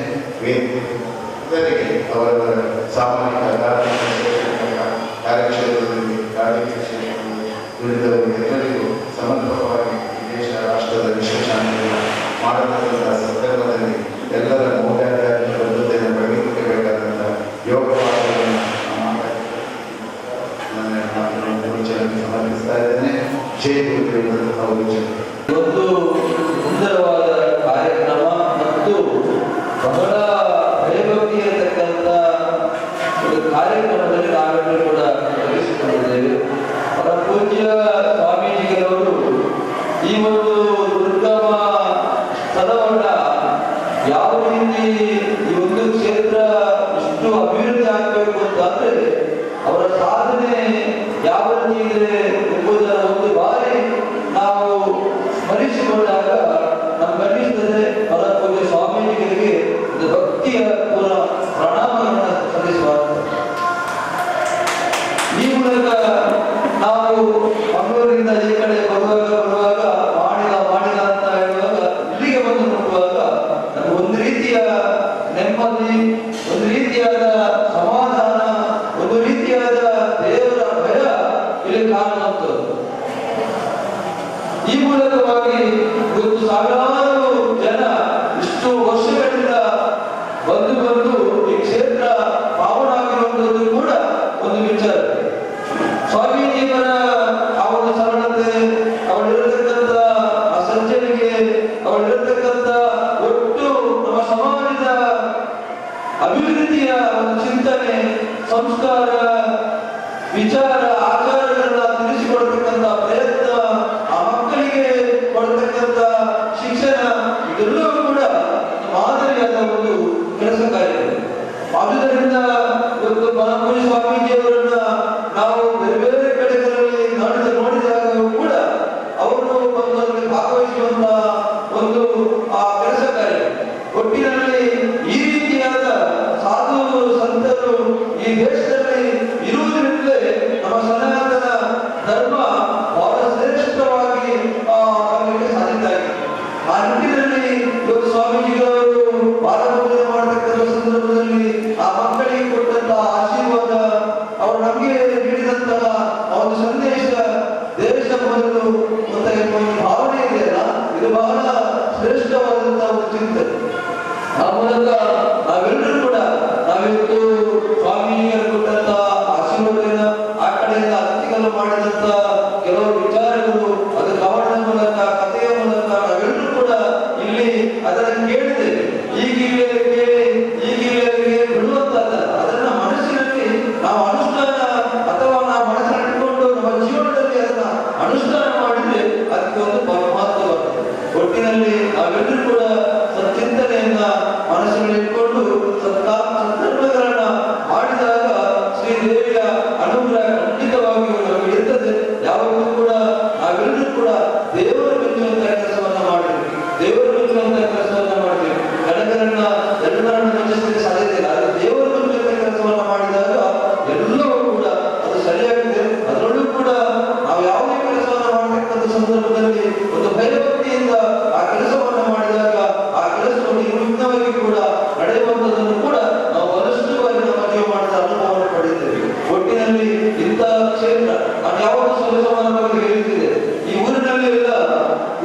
A: ವೇದಿಕೆಗೆ ಅವರವರ ಸಾಮಾಜಿಕ, ಧಾರ್ಮಿಕ, ಶೈಕ್ಷಣಿಕ ಕಾರ್ಯಕ್ಷೇತ್ರದಲ್ಲಿ, ರಾಜಕೀಯ ಕ್ಷೇತ್ರದಲ್ಲಿ ದುಡಿದವರು ಎಲ್ಲರಿಗೂ ಸಮರ್ಪಕವಾಗಿ ಈ ದೇಶ, ರಾಷ್ಟ್ರದ ವಿಶ್ವಶಾಂತಿಯನ್ನು ಮಾಡತಕ್ಕಂಥ ಸಂದರ್ಭದಲ್ಲಿ ಎಲ್ಲರ ಮೌಲ್ಯಾಧಾರಿತ ಬದ್ಧತೆಯನ್ನು ಬೆಳೆಯಬೇಕಾದಂಥ ಯೋಗವಾದಗಳನ್ನು ನನ್ನ ಮಾತುಗಳನ್ನು ಘೋಷಣೆ ಸಮರ್ಪಿಸ್ತಾ ಇದ್ದೇನೆ. ಜೈ ಗುರುದೇವರು ಅವರು ಜೈ.
B: ಒಂದು ಸುಂದರವಾದ ಕಾರ್ಯಕ್ರಮ ಮತ್ತು ಬಹಳ ಭಯಭಕ್ತಿ ಇರತಕ್ಕಂಥ ಒಂದು ಕಾರ್ಯಕ್ರಮದಲ್ಲಿ ನಾವೆಲ್ಲರೂ ಕೂಡ ತೊಡಗಿಸಿಕೊಂಡಿದ್ದೇವೆ. ಅವರ ಪೂಜ್ಯ ಸ್ವಾಮೀಜಿಗಳವರು ಈ ಒಂದು ದುರ್ಗಮ ಸ್ಥಳವನ್ನ ಯಾವ ರೀತಿ ಈ ಒಂದು ಕ್ಷೇತ್ರ ಇಷ್ಟು ಅಭಿವೃದ್ಧಿ ಆಗಬೇಕು ಅಂತಂದ್ರೆ ಅವರ ಸಾಧನೆ ಯಾವ ರೀತಿ ಇದೆ ಎಂಬುದರ ಒಂದು ಬಾರಿ ನಾವು ಸ್ಮರಿಸಿಕೊಂಡಾಗ ನಮಗನ್ನಿಸ್ತದೆ ಅವರ ಪೂಜ್ಯ ಸ್ವಾಮೀಜಿಗಳಿಗೆ ಒಂದು ಭಕ್ತಿಯ ಪೂರ್ಣ ಪ್ರಣಾಮಗಳನ್ನು ಸಲ್ಲಿಸುವ ಈ ಮೂಲಕ ಇಲ್ಲಿ ಕಾಣುವಂಥದ್ದು. ಈ ಮೂಲಕವಾಗಿ ಇವತ್ತು ಸಾವಿರಾರು ಜನ ಇಷ್ಟು ವರ್ಷಗಳಿಂದ ಬಂದು ಈ ಕ್ಷೇತ್ರ ಪಾವನಾಗಿರುವಂಥದ್ದು ಕೂಡ ಒಂದು ವಿಚಾರ. ಸ್ವಾಮೀಜಿಯವರ ಅವರ ಸರಳತೆ, ಅವಳಿರತಕ್ಕಂಥ ಆ ಸಜ್ಜನಿಗೆ, ಅವಳಿರತಕ್ಕಂಥ ಒಟ್ಟು ನಮ್ಮ ಸಮಾಜದ ಅಭಿವೃದ್ಧಿಯ ಒಂದು ಚಿಂತನೆ, ಸಂಸ್ಕಾರ, ವಿಚಾರ, ಆಚಾರಗಳನ್ನ ತಿಳಿಸಿಕೊಡ್ತಕ್ಕಂಥ ಪ್ರಯತ್ನ, ಆ ಮಕ್ಕಳಿಗೆ ಕೊಡ್ತಕ್ಕಂಥ ಶಿಕ್ಷಣ, ಇದೆಲ್ಲವೂ ಕೂಡ ಮಾದರಿಯಾದ ಒಂದು ಕೆಲಸ ಕಾರ್ಯ. ಆದುದರಿಂದ ಇವತ್ತು ಪರಮಪೂಜ್ಯ ಸ್ವಾಮೀಜಿಯವರನ್ನ ನಾವು ಬೇರೆ ಬೇರೆ ಕಡೆಗಳಲ್ಲಿ ನೋಡಿದಾಗ ಕೂಡ ಅವರು ಅದರಲ್ಲಿ ಭಾಗವಹಿಸುವಂತ ಒಂದು ಆ ಕೆಲಸ ಕಾರ್ಯ. ಒಟ್ಟಿನಲ್ಲಿ ಈ ರೀತಿಯಾದ ಸಾಧು ಸಂತರು ಈ ದೇಶದಲ್ಲಿ ಇರುವುದರಿಂದಲೇ ನಮ್ಮ ಸನಾತನ ಧರ್ಮ ಬಹಳ ಶ್ರೇಷ್ಠವಾಗಿ ಆಗಲಿಕ್ಕೆ ಸಾಧ್ಯ ಆಗಿದೆ. ಆ ನಿಟ್ಟಿನಲ್ಲಿ ಇವತ್ತು ಸ್ವಾಮೀಜಿಗಳವರು ಬಾಲಪೂಜೆ ಮಾಡತಕ್ಕಂಥ ಸಂದರ್ಭದಲ್ಲಿ ಆ ಮಕ್ಕಳಿಗೆ ಕೊಟ್ಟಂತಹ ಆಶೀರ್ವಾದ, ಅವರು ನಮಗೆ ನೀಡಿದಂತಹ ಒಂದು ಸಂದೇಶ, ದೇಶ ಮೊದಲು ಮತ್ತೆ ಒಂದು ಭಾವನೆ ಇದೆಯಲ್ಲ, ಇದು ಬಹಳ ಶ್ರೇಷ್ಠವಾದಂತಹ ಒಂದು ಚಿಂತನೆ. ಆ ಮೂಲಕ ನಾವೆಲ್ಲರೂ ಕೂಡ ನಾವಿವತ್ತು ಸ್ವಾಮೀಜಿಗಳು ಕೊಟ್ಟಂತ ಆಶೀರ್ವಾದ, ಆ ಕಡೆಯಿಂದ ಅತಿಥಿಗಳು ಮಾಡಿದಂತ ಕೆಲವು ವಿಚಾರಗಳು, ಅದು ಕವನದ ಮೂಲಕ, ಕಥೆಯ ಮೂಲಕ ನಾವೆಲ್ಲರೂ ಕೂಡ ಇಲ್ಲಿ ಅದನ್ನು ಕೇಳಿದ್ದೇವೆ. ಈಗಿಗೆ ಬಿಡುವಂತಲ್ಲ, ಅದನ್ನ ಮನಸ್ಸಿನಲ್ಲಿ ನಾವು ಅನುಷ್ಠಾನ ಅಥವಾ ನಾವು ಮನಸ್ಸಿನಲ್ಲಿ ಇಟ್ಕೊಂಡು ನಮ್ಮ ಜೀವನದಲ್ಲಿ ಅದನ್ನ ಅನುಷ್ಠಾನ ಮಾಡಿದ್ರೆ ಅದಕ್ಕೆ ಒಂದು ಮಹತ್ವ ಬರ್ತದೆ. ಒಟ್ಟಿನಲ್ಲಿ ನಾವೆಲ್ಲರೂ ಕೂಡ ಸಚ್ಚಿಂತನೆಯನ್ನ ಮನಸ್ಸಿನಲ್ಲಿ ಇಟ್ಕೊಂಡು ಸಂದರ್ಭಗಳನ್ನ ಮಾಡಿದಾಗ ಶ್ರೀದೇವಿಯ ಅನುಗ್ರಹ ಖಂಡಿತವಾಗಿಯೂ ನಮಗೆ ಇರ್ತದೆ. ಯಾವಾಗಲೂ ಕೂಡ ನಾವೆಲ್ಲರೂ ಕೂಡ ದೇವರು ಮೆಚ್ಚುವಂತಹ ಕೆಲಸವನ್ನ ಮಾಡಬೇಕು, ದೇವರು ಮೆಚ್ಚುವಂತಹ ಕೆಲಸವನ್ನ ಮಾಡಬೇಕು. ಗಣಕರನ್ನ ಎಲ್ಲರನ್ನ ಮೆಚ್ಚಿಸಲಿಕ್ಕೆ ಸಾಧ್ಯತೆ ಇಲ್ಲ, ಆದರೆ ದೇವರು ಮೆಚ್ಚುವಂತಹ ಕೆಲಸವನ್ನ ಮಾಡಿದಾಗ ಎಲ್ಲವೂ ಕೂಡ ಅದು ಸರಿಯಾಗಿದೆ. ಅದರಲ್ಲೂ ಕೂಡ ನಾವು ಯಾವುದೇ ಕೆಲಸವನ್ನ ಮಾಡತಕ್ಕಂಥ ಸಂದರ್ಭದಲ್ಲಿ ಒಂದು ಭಯಭಕ್ತಿಯಿಂದ ಆ ಕೆಲಸವನ್ನ ಮಾಡಿದಾಗ ಆ ಕೆಲಸವನ್ನು ನಿರ್ವಿಘ್ನವಾಗಿ ಕೂಡ ನಡೆಯುವಂಥದ್ದನ್ನು ಕೂಡ ನಾವು ಬಹಳಷ್ಟು ಬಾರಿ ನಮ್ಮ ಜೀವಮಾನದ ಅನುಭವವನ್ನು ಪಡೆಯುತ್ತೇವೆ. ಒಟ್ಟಿನಲ್ಲಿ ಇಂಥ ಕ್ಷೇತ್ರ ನಾನು ಯಾವಾಗ ಸಮಾನ ಬಗ್ಗೆ ಹೇಳುತ್ತಿದೆ, ಈ ಊರಿನಲ್ಲಿ ಎಲ್ಲ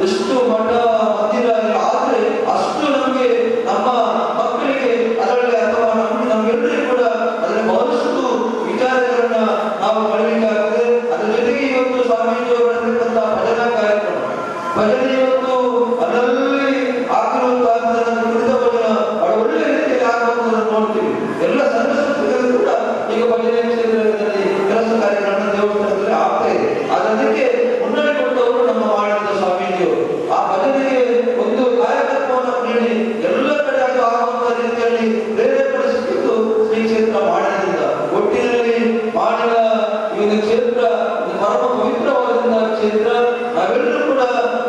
B: ಎಷ್ಟು ಮಠ ಮಂದಿರ ಆದ್ರೆ ಅಷ್ಟು ನಮಗೆ ನಮ್ಮ ಮಕ್ಕಳಿಗೆ ಅದರಲ್ಲಿ ಅಥವಾ ನಮ್ಗೆಲ್ಲರಿಗೂ ಕೂಡ ಅದರಲ್ಲಿ ಬಹಳಷ್ಟು ವಿಚಾರಗಳನ್ನ ನಾವು ಪಡೆಯಬೇಕಾಗ್ತದೆ. ಅದರ ಜೊತೆಗೆ ಇವತ್ತು ಸ್ವಾಮೀಜಿಯವರು ಬರತಕ್ಕಂಥ ಭಜನಾ ಕಾರ್ಯಕ್ರಮ, ಭಜನೆ ಇವತ್ತು ಅದರಲ್ಲಿ ಆಗಿರುವಂತಹ ಕುರಿತ ಭಜನ ಬಹಳ ಒಳ್ಳೆಯ ರೀತಿಯಲ್ಲಿ ಆಗುವಂಥದ್ದನ್ನು ನೋಡ್ತೀವಿ. ಎಲ್ಲ ಸಣ್ಣ ಸಂಸ್ಥೆಗಳು ಕೂಡ ಈಗ ಭಜನೆ ಕ್ಷೇತ್ರದಲ್ಲಿ ಕೆಲಸ ಕಾರ್ಯಗಳನ್ನ ದೇವಸ್ಥಾನದಲ್ಲಿ ಆಗ್ತಾ ಇದೆ. ಅದಕ್ಕೆ ಮುನ್ನಡೆ ಕೊಟ್ಟವರು ನಮ್ಮ ಮಾಡಿದ ಸ್ವಾಮೀಜಿಯವರು. ಆ ಭಜನೆಗೆ ಒಂದು ಕಾರ್ಯಕ್ರಮವನ್ನು ನೀಡಿ ಎಲ್ಲ ಕಡೆ ಅದು ಆಗುವಂತಹ ರೀತಿಯಲ್ಲಿ ಪ್ರೇರೇಪಡಿಸುತ್ತಿದ್ದು ಶ್ರೀ ಕ್ಷೇತ್ರ ಮಾಡಿದ್ರಿಂದ. ಒಟ್ಟಿನಲ್ಲಿ ಮಾಡಿದ ಈ ಒಂದು ಕ್ಷೇತ್ರ ಒಂದು ಪರಮ ಪವಿತ್ರವಾದಂತಹ ಕ್ಷೇತ್ರ. ನಾವೆಲ್ಲರೂ ಕೂಡ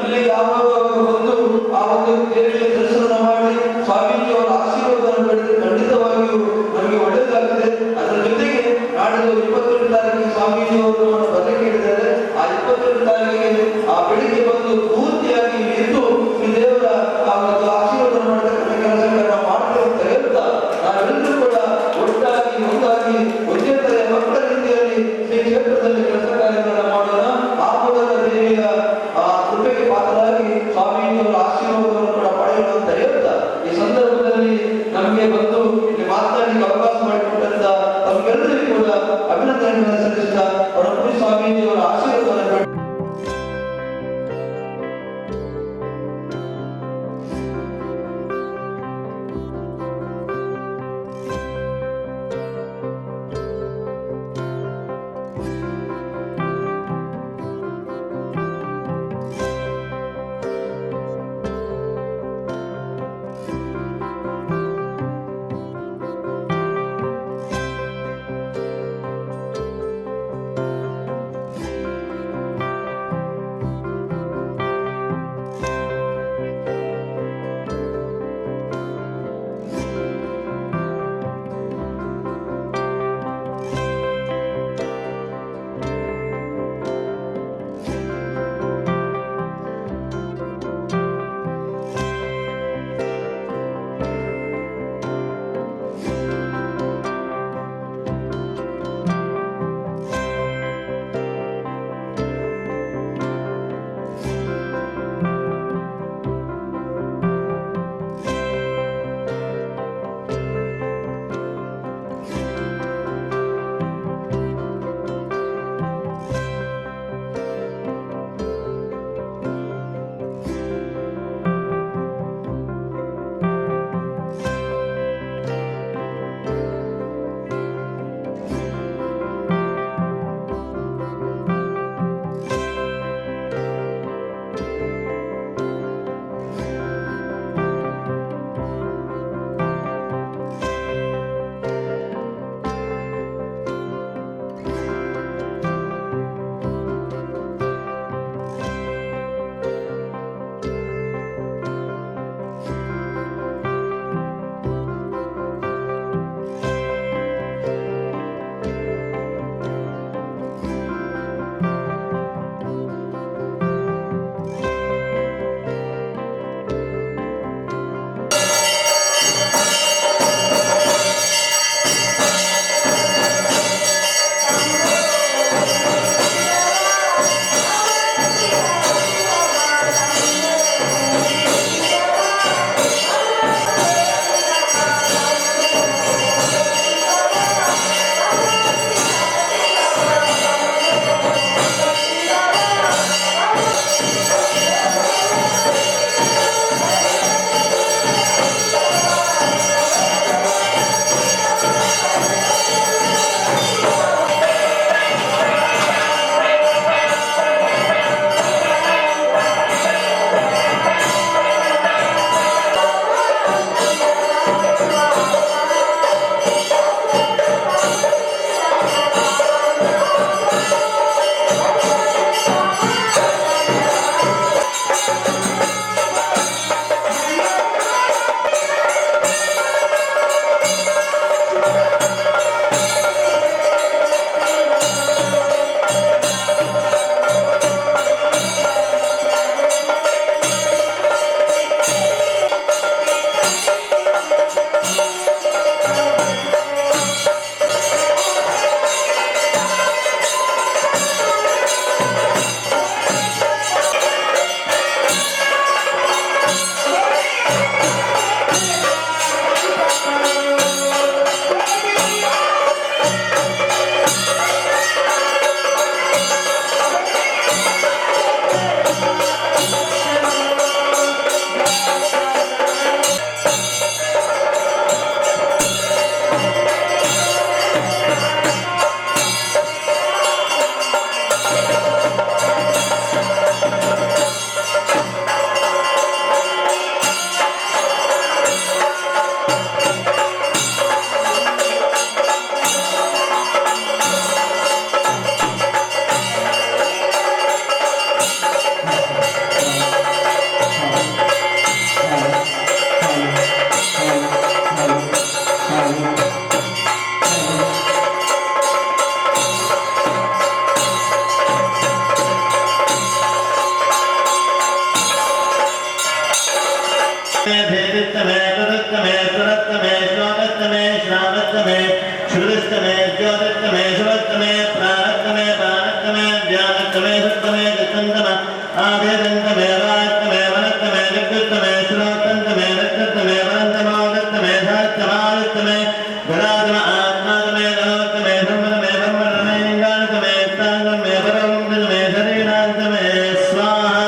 B: ಇಲ್ಲಿ ಯಾವಾಗ ಬಂದು ಆ ಒಂದು ದೇವಿಯ ದರ್ಶನ ಮಾಡಿ ಸ್ವಾಮೀಜಿಯವರ ಆಶೀರ್ವಾದವನ್ನು ಪಡೆದು ಖಂಡಿತವಾಗಿಯೂ ನಮಗೆ ಒಳ್ಳೆಯದಾಗಿದೆ. ಅದರ ಜೊತೆಗೆ ನಾಡಿದ್ದು 22 ತಾರೀಕಿಗೆ ಸ್ವಾಮೀಜಿಯವರು ಬರಲಿಕ್ಕೆ ಹೇಳಿದ್ದಾರೆ. ಆ 22 ತಾರೀಕಿಗೆ ಆ ಬೆಳಿಗ್ಗೆ ಬಂದು ಪೂರ್ತಿಯಾಗಿ ಇದ್ದು ಈ ದೇವರ ಆ ಒಂದು ಆಶೀರ್ವಾದ ಮಾಡತಕ್ಕಂಥ ಕೆಲಸಗಳನ್ನ ನಾವು ಮಾಡ್ತೇವೆ ಅಂತ ಹೇಳ್ತಾ ನಾವೆಲ್ಲರೂ ಕೂಡ ಒಟ್ಟಾಗಿ ಒಂದಾಗಿ ಒಂದೇ ತರ ಮಕ್ಕಳ ರೀತಿಯಲ್ಲಿ ಈ ಕ್ಷೇತ್ರದಲ್ಲಿ ಕೆಲಸ ಕಾರ್ಯಗಳನ್ನ ಮಾಡೋಣ. ಆ ಮೂಲಕ ದೇವಿಯ ಆ ಕೃಪೆಗೆ ಪಾತ್ರರಾಗಿ ಸ್ವಾಮೀಜಿಯವರ ಆಶೀರ್ವಾದವನ್ನು ಕೂಡ ಪಡೆಯೋಣ ಅಂತ ಹೇಳ್ತಾ ಈ ಸಂದರ್ಭದಲ್ಲಿ ನಮಗೆ ಬಂದು ಇಲ್ಲಿ ಮಾತನಾಡಲಿಕ್ಕೆ ಅವಕಾಶ ಮಾಡಿಕೊಟ್ಟಂತ ತಮಗೆಲ್ಲರಿಗೂ ಕೂಡ ಅಭಿನಂದನೆಗಳನ್ನು ಸಲ್ಲಿಸಿದ ಪರಮಪೂಜ್ಯ ಸ್ವಾಮೀಜಿಯವರ ಆಶೀರ್ವಾದವನ್ನು
C: भेदितमे तुदुत्तमे सुरत्तमे श्लोकत्तमे श्रावत्तमे श्रुतिस्तमे ज्योतिस्तमे शुभत्तमे प्राणत्तमे पानत्तमे व्यानत्तमे सुत्तमे गच्छन्तम आभेदन्तमे वात्तमे वनत्तमे जगत्तमे श्लोकन्तमे रक्तत्तमे वनन्तमोदत्तमे धात्तमादित्तमे गणातम आत्मातमे गणोत्तमे ब्रह्मतमे ब्रह्मणमे लिङ्गान्तमे ताङ्गमे परमन्तमे शरीरान्तमे स्वाहा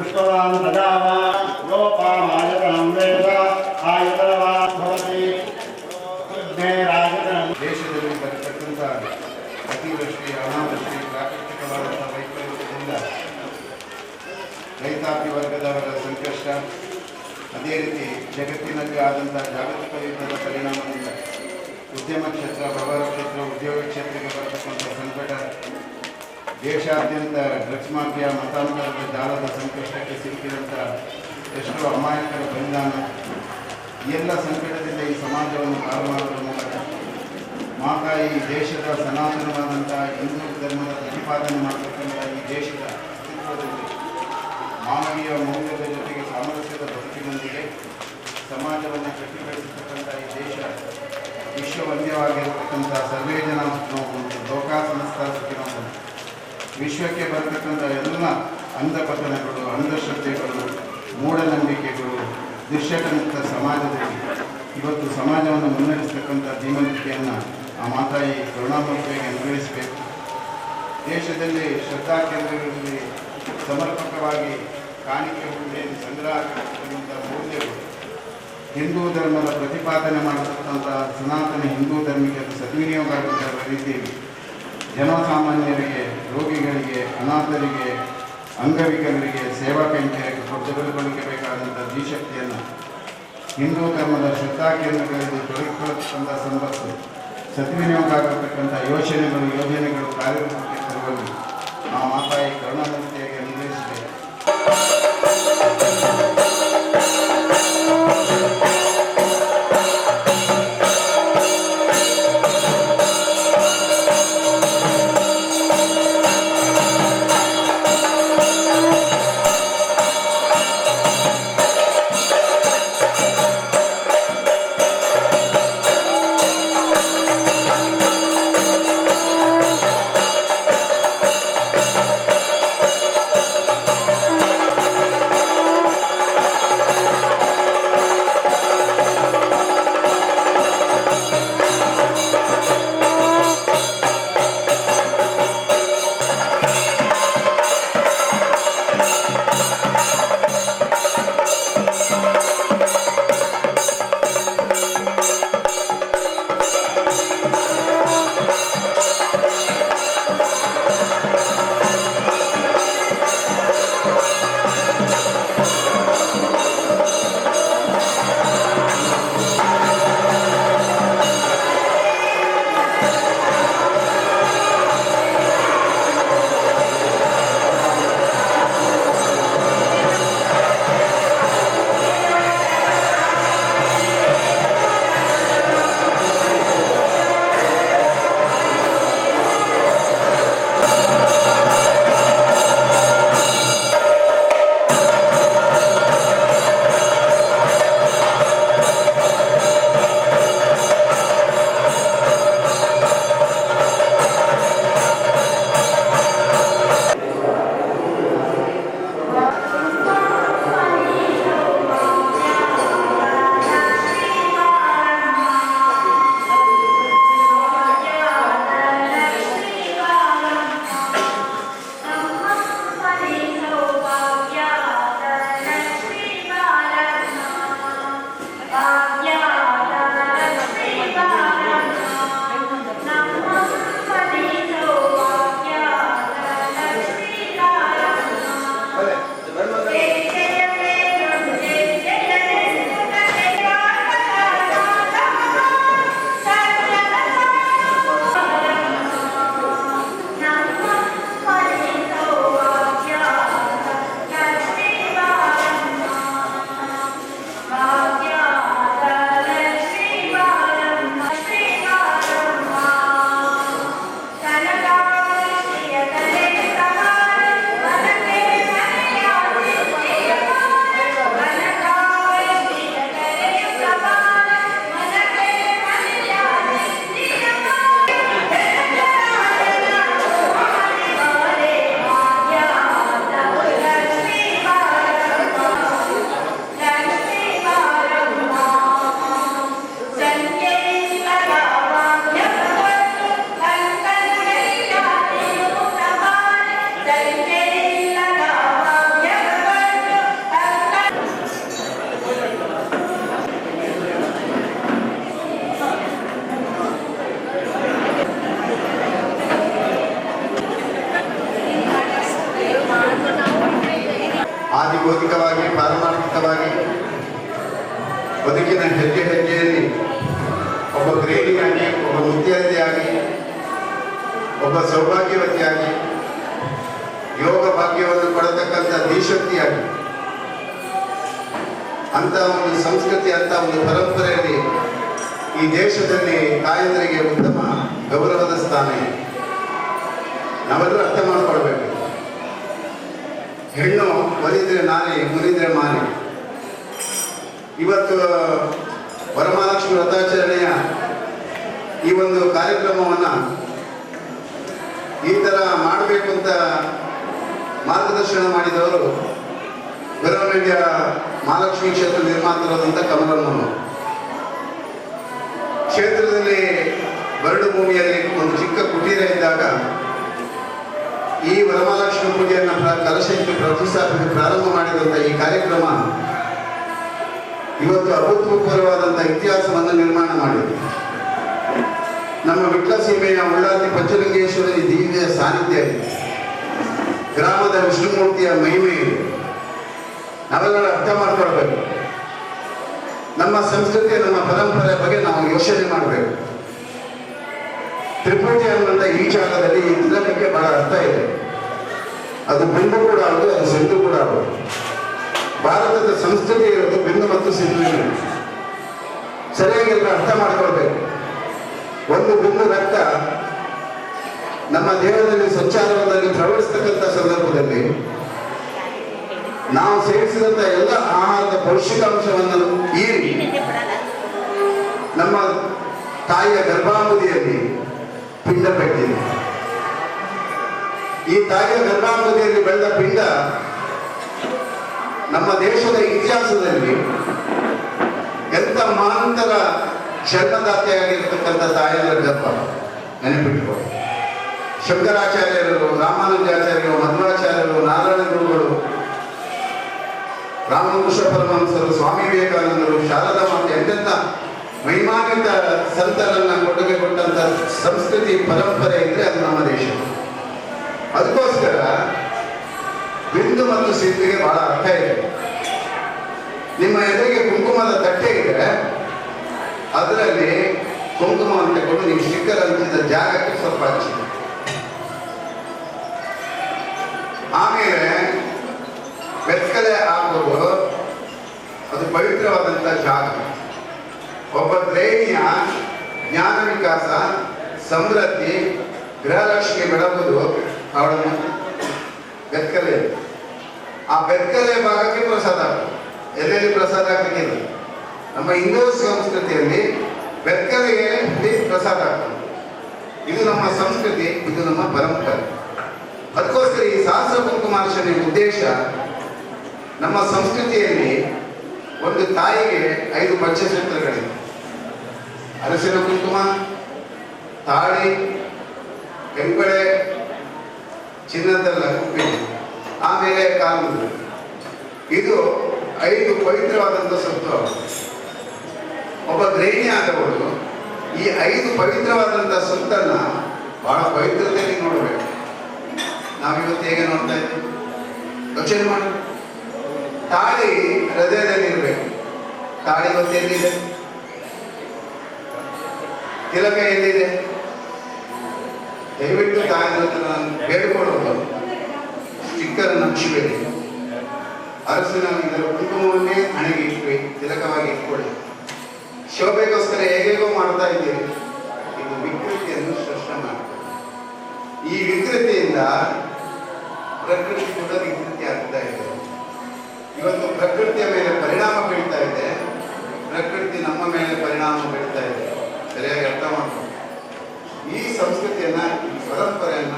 C: पुष्पवान् प्रजावान् गोपामायतनं वेद आयतनवान् भवति राजतनं
A: ದೇಶದಲ್ಲಿ ಬರತಕ್ಕಂಥ ಅತಿವೃಷ್ಟಿ ಅನಾವೃಷ್ಟಿ ಪ್ರಾಕೃತಿಕವಾದಂಥ ವೈಪರೀತ್ಯದಿಂದ ರೈತಾಪಿ ವರ್ಗದವರ ಸಂಕಷ್ಟ, ಅದೇ ರೀತಿ ಜಗತ್ತಿನಲ್ಲಿ ಆದಂಥ ಜಾಗತಿಕ ಯುದ್ಧದ ಪರಿಣಾಮದಿಂದ ಉದ್ಯಮ ಕ್ಷೇತ್ರ, ವ್ಯವಹಾರ ಕ್ಷೇತ್ರ, ಉದ್ಯೋಗ ಕ್ಷೇತ್ರಕ್ಕೆ ಬರತಕ್ಕಂಥ ಸಂಕಟ, ದೇಶಾದ್ಯಂತ ಡ್ರಗ್ಸ್ ಮಾಫಿಯಾ ಮತಾಂತರದ ಜಾಲದ ಸಂಕಷ್ಟಕ್ಕೆ ಸಿಲುಕಿದಂಥ ಎಷ್ಟೋ ಅಮಾಯಕರ ಬಲಿದಾನ, ಈ ಎಲ್ಲ ಸಂಕಟದಿಂದ ಈ ಸಮಾಜವನ್ನು ಪಾರು ಮಾಡುವ ಮೂಲಕ ಮಾತಾಯಿ ದೇಶದ ಸನಾತನವಾದಂಥ ಹಿಂದೂ ಧರ್ಮದ ಪ್ರತಿಪಾದನೆ ಮಾಡತಕ್ಕಂಥ ಈ ದೇಶದ ಅಸ್ತಿತ್ವದಲ್ಲಿ ಮಾನವೀಯ ಮೌಲ್ಯದ ಜೊತೆಗೆ ಸಾಮರಸ್ಯದ ಬದುಕಿನೊಂದಿಗೆ ಸಮಾಜವನ್ನು ಗಟ್ಟಿಗೊಳಿಸತಕ್ಕಂಥ ಈ ದೇಶ ವಿಶ್ವವಂದ್ಯವಾಗಿರತಕ್ಕಂಥ ಸರ್ವೇ ಜನ ಲೋಕ ಸಂಸ್ಥಾ ಸುಖಿನೋ ವಿಶ್ವಕ್ಕೆ ಬರತಕ್ಕಂಥ ಎಲ್ಲ ಅಂಧಪತನಗಳು, ಅಂಧಶ್ರದ್ಧೆಗಳು, ಮೂಢನಂಬಿಕೆಗಳು, ದುಶ್ಚಟಮುಕ್ತ ಸಮಾಜದಲ್ಲಿ ಇವತ್ತು ಸಮಾಜವನ್ನು ಮುನ್ನಡೆಸತಕ್ಕಂಥ ಧೀಮಂತಿಕೆಯನ್ನು ಆ ಮಾತಾಯಿ ಕರುಣಾಮೂರ್ತಿಯಾಗಿ ಅನುಗ್ರಹಿಸಬೇಕು. ದೇಶದಲ್ಲಿ ಶ್ರದ್ಧಾ ಕೇಂದ್ರಗಳಲ್ಲಿ ಸಮರ್ಪಕವಾಗಿ ಕಾಣಿಕೆ ಹುಂಡಿಯನ್ನು ಸಂಗ್ರಹಿಸತಕ್ಕಂಥ ಮೌಲ್ಯಗಳು ಹಿಂದೂ ಧರ್ಮದ ಪ್ರತಿಪಾದನೆ ಮಾಡತಕ್ಕಂಥ ಸನಾತನ ಹಿಂದೂ ಧರ್ಮಕ್ಕೆ ಅದು ಸದ್ವಿನಿಯೋಗ ಆಗುವ ರೀತಿಯಲ್ಲಿ ಜನಸಾಮಾನ್ಯರಿಗೆ, ರೋಗಿಗಳಿಗೆ, ಅನಾಥರಿಗೆ, ಅಂಗವಿಕಲರಿಗೆ ಸೇವಾ ಕೈಂಕರ್ಯಕ್ಕೆ ತೆಗೆದುಕೊಳ್ಳಬೇಕಾದಂಥ ಧೀಶಕ್ತಿಯನ್ನು ಹಿಂದೂ ಧರ್ಮದ ಶ್ರದ್ಧಾ ಕೇಂದ್ರಗಳಲ್ಲಿ ತೊಡಗಿಕೊಳ್ಳತಕ್ಕಂಥ ಸಂಪತ್ತು ಸದ್ವಿನಿಯೋಗ ಆಗತಕ್ಕಂಥ ಯೋಜನೆಗಳು ಕಾರ್ಯರೂಪಕ್ಕೆ ತರುವಲ್ಲಿ ಆ ಮಾತಾಯಿ ಕರುಣಾಮೂರ್ತಿಯಾಗಿ ಅನುಗ್ರಹಿಸಿದೆ.
D: ಆದಿಭೌತಿಕವಾಗಿ ಪಾರಮಾರ್ಥಿಕವಾಗಿ ಬದುಕಿನ ಹೆಜ್ಜೆ ಹೆಜ್ಜೆಯಲ್ಲಿ ಒಬ್ಬ ಗೃಹಿಣಿಯಾಗಿ, ಒಬ್ಬ ಮುತ್ಯಂದಿಯಾಗಿ, ಒಬ್ಬ ಸೌಭಾಗ್ಯವತಿಯಾಗಿ, ಯೋಗ ಭಾಗ್ಯವನ್ನು ಪಡೆತಕ್ಕಂಥ ಧೀಶಕ್ತಿಯಾಗಿ, ಅಂತ ಒಂದು ಸಂಸ್ಕೃತಿ, ಅಂತ ಒಂದು ಪರಂಪರೆಯಲ್ಲಿ ಈ ದೇಶದಲ್ಲಿ ತಾಯಂದರಿಗೆ ಉತ್ತಮ ಗೌರವದ ಸ್ಥಾನ ಇದೆ. ನಾವೆಲ್ಲರೂ ಅರ್ಥ ಮಾಡಿಕೊಳ್ಬೇಕು. ಹೆಣ್ಣು ಒಲಿದ್ರೆ ನಾನೇ, ಮುರಿದ್ರೆ ಮಾನೆ. ಇವತ್ತು ವರಮಹಾಲಕ್ಷ್ಮಿ ವ್ರತಾಚರಣೆಯ ಈ ಒಂದು ಕಾರ್ಯಕ್ರಮವನ್ನು ಈ ಥರ ಮಾಡಬೇಕು ಅಂತ ಮಾರ್ಗದರ್ಶನ ಮಾಡಿದವರು ಗೌರವನೀಯ ಮಹಾಲಕ್ಷ್ಮಿ ಕ್ಷೇತ್ರ ನಿರ್ಮಾತರಾದಂಥ ಕಮಲಮ್ಮನವರು. ಕ್ಷೇತ್ರದಲ್ಲಿ ಬರಡು ಭೂಮಿಯಲ್ಲಿ ಒಂದು ಚಿಕ್ಕ ಕುಟೀರ ಇದ್ದಾಗ ಈ ವರಮಹಾಲಕ್ಷ್ಮಿ ಪೂಜೆಯನ್ನು ಕಲಶಕ್ಕೆ ಪ್ರತಿಷ್ಠಾಪನೆ ಪ್ರಾರಂಭ ಮಾಡಿದಂಥ ಈ ಕಾರ್ಯಕ್ರಮ ಇವತ್ತು ಅಭೂತಪೂರ್ವವಾದಂಥ ಇತಿಹಾಸವನ್ನು ನಿರ್ಮಾಣ ಮಾಡಿದೆ. ನಮ್ಮ ವಿಟ್ಲ ಸೀಮೆಯ ಉಳ್ಳಾತಿ ಪಂಚಲಿಂಗೇಶ್ವರಿ ದಿವ್ಯ ಸಾನ್ನಿಧ್ಯ ಇದೆ. ಗ್ರಾಮದ ವಿಷ್ಣುಮೂರ್ತಿಯ ಮಹಿಮೆ ಇದೆ. ನಾವೆಲ್ಲರೂ ಅರ್ಥ ಮಾಡ್ಕೊಳ್ಬೇಕು. ನಮ್ಮ ಸಂಸ್ಕೃತಿ, ನಮ್ಮ ಪರಂಪರೆ ಬಗ್ಗೆ ನಾವು ಯೋಚನೆ ಮಾಡಬೇಕು. ತ್ರಿಪುಟಿ ಅನ್ನುವಂಥ ಈ ಜಾಗದಲ್ಲಿ ಈ ತಿಲಕಕ್ಕೆ ಬಹಳ ಅರ್ಥ ಇದೆ. ಅದು ಬಿಂದು ಕೂಡ ಹೌದು, ಅದು ಸಿಂಧು ಕೂಡ ಹೌದು. ಭಾರತದ ಸಂಸ್ಕೃತಿ ಇರೋದು ಬಿಂದು ಮತ್ತು ಸಿಂಧುವಿನ. ಸರಿಯಾಗಿ ಎಲ್ಲ ಅರ್ಥ ಮಾಡ್ಕೊಳ್ಬೇಕು. ಒಂದು ಬಿಂದು ರಕ್ತ ನಮ್ಮ ದೇಹದಲ್ಲಿ ಸಂಚಾರದಲ್ಲಿ ಪ್ರವಹಿಸ್ತಕ್ಕಂಥ ಸಂದರ್ಭದಲ್ಲಿ ನಾವು ಸೇವಿಸಿದಂಥ ಎಲ್ಲ ಆಹಾರದ ಪೌಷ್ಟಿಕಾಂಶವನ್ನು ಹೀರಿ ನಮ್ಮ ತಾಯಿಯ ಗರ್ಭಾಂಬುದಿಯಲ್ಲಿ ಪಿಂಡ ಬೆಳೆದಿದೆ. ಈ ತಾಯಿಯ ಗರ್ಭಾಂಬುದಿಯಲ್ಲಿ ಬೆಳೆದ ಪಿಂಡ ನಮ್ಮ ದೇಶದ ಇತಿಹಾಸದಲ್ಲಿ ಎಂಥ ಮಹಾಂತರ ಜನ್ಮದಾತೆಯಾಗಿರ್ತಕ್ಕಂಥ ತಾಯಿಯರ ಗರ್ಭ ನೆನಪಿಟ್ಟುಕೊಂಡು ಶಂಕರಾಚಾರ್ಯರು, ರಾಮಾನುಜಾಚಾರ್ಯರು, ಮಧ್ವಾಚಾರ್ಯರು, ನಾರಾಯಣ ಗುರುಗಳು, ರಾಮಕೃಷ್ಣ ಪರಮಹಂಸರು, ಸ್ವಾಮಿ ವಿವೇಕಾನಂದರು, ಶಾರದಾ ಮಾತೆ, ಎಂತೆಂಥ ಮಹಿಮಾನ್ವಿತ ಸಂತರನ್ನ ಕೊಡುಗೆ ಕೊಟ್ಟಂತ ಸಂಸ್ಕೃತಿ ಪರಂಪರೆ ಇದ್ರೆ ಅದು ನಮ್ಮ ದೇಶ. ಅದಕ್ಕೋಸ್ಕರ ಬಿಂದು ಮತ್ತು ಸಿಂಧುಗೆ ಬಹಳ ಅರ್ಥ ಇದೆ. ನಿಮ್ಮ ಎದುರಿಗೆ ಕುಂಕುಮದ ತಟ್ಟೆ ಇದೆ, ಅದರಲ್ಲಿ ಕುಂಕುಮವನ್ನು ತಗೊಂಡು ನೀವು ಸ್ಟಿಕ್ಕರ್ ಹಂಚಿದ ಜಾಗಕ್ಕೆ ಸ್ವಲ್ಪ ಹಚ್ಚಿ. ಆಮೇಲೆ ಬೆತ್ತಲೆ ಹಾಕೋದು ಅದು ಪವಿತ್ರವಾದಂಥ ಜಾಗ. ಒಬ್ಬ ಗೃಹಿಣಿಯ ಜ್ಞಾನ ವಿಕಾಸ, ಸಮೃದ್ಧಿ, ಗೃಹಲಕ್ಷ್ಮಿ ಬೆಳಗುವುದು ಅವಳ ಬೆತ್ತಲೆ. ಆ ಬೆತ್ತಲೆ ಭಾಗಕ್ಕೆ ಪ್ರಸಾದ ಹಾಕೋದು. ಎಲ್ಲೆಲ್ಲಿ ಪ್ರಸಾದ ಹಾಕಲಿಕ್ಕಿಲ್ಲ. ನಮ್ಮ ಹಿಂದೂ ಸಂಸ್ಕೃತಿಯಲ್ಲಿ ಬೆತ್ತಲೆಗೆ ಪ್ರಸಾದ ಹಾಕೋದು. ಇದು ನಮ್ಮ ಸಂಸ್ಕೃತಿ, ಇದು ನಮ್ಮ ಪರಂಪರೆ. ಅದಕ್ಕೋಸ್ಕರ ಈ ಸಹಸ್ರ ಕುಂಕುಮಾರ್ಚನೆ ಉದ್ದೇಶ, ನಮ್ಮ ಸಂಸ್ಕೃತಿಯಲ್ಲಿ ಒಂದು ತಾಯಿಗೆ 5 ಪಂಚಸೂತ್ರಗಳಿವೆ. ಅರಸಿನ ಕುಂಕುಮ, ತಾಳಿ, ಕೆಂಪಳೆ, ಚಿನ್ನದಲ್ಲ ಕುಪ್ಪಿ, ಆಮೇಲೆ ಕಾಲು. ಇದು 5 ಪವಿತ್ರವಾದಂಥ ಸತ್ವ. ಒಬ್ಬ ಗೃಹಿಣಿ ಆದವಳು ಈ 5 ಪವಿತ್ರವಾದಂಥ ಸೊತ್ತನ್ನ ಬಹಳ ಪವಿತ್ರತೆಯಲ್ಲಿ ನೋಡಬೇಕು. ನಾವಿವತ್ತು ಹೇಗೆ ನೋಡ್ತಾ ಇದ್ದೀವಿ ಯೋಚನೆ ಮಾಡಿ. ತಾಳಿ ಹೃದಯದಲ್ಲಿ ಇರಬೇಕು. ತಾಳಿ ಇವತ್ತು ಎಲ್ಲಿದೆ? ತಿಲಕ ಎಲ್ಲಿದೆ? ದಯವಿಟ್ಟು ತಾಯಿ ನಾನು ಬೇಡಿಕೊಳ್ಳೋದು, ಸ್ಟಿಕ್ಕರ್ ಹಂಚಬೇಡಿ. ಅರಸಿನ ಇದರ ಕುಂಕುಮವನ್ನೇ ಹಣೆಗೆ ಇಟ್ಬೇಕು, ತಿಲಕವಾಗಿ ಇಟ್ಕೊಳ್ಳಿ. ಶೋಭೆಗೋಸ್ಕರ ಹೇಗೇಗೋ ಮಾಡ್ತಾ ಇದ್ದೀರಿ. ಇದು ವಿಕೃತಿಯನ್ನು ಸೃಷ್ಟಿ ಮಾಡ್ತಾರೆ. ಈ ವಿಕೃತಿಯಿಂದ ಪ್ರಕೃತಿ ಕೂಡ ವಿಕೃತಿ ಆಗ್ತಾ ಇದೆ. ಇವತ್ತು ಪ್ರಕೃತಿಯ ಮೇಲೆ ಪರಿಣಾಮ ಬೀಳ್ತಾ ಇದೆ, ಪ್ರಕೃತಿ ನಮ್ಮ ಮೇಲೆ ಪರಿಣಾಮ ಬೀಳ್ತಾ ಇದೆ. ಸರಿಯಾಗಿ ಅರ್ಥ ಮಾಡ್ಕೊಂಡು ಈ ಸಂಸ್ಕೃತಿಯನ್ನ, ಈ ಪರಂಪರೆಯನ್ನ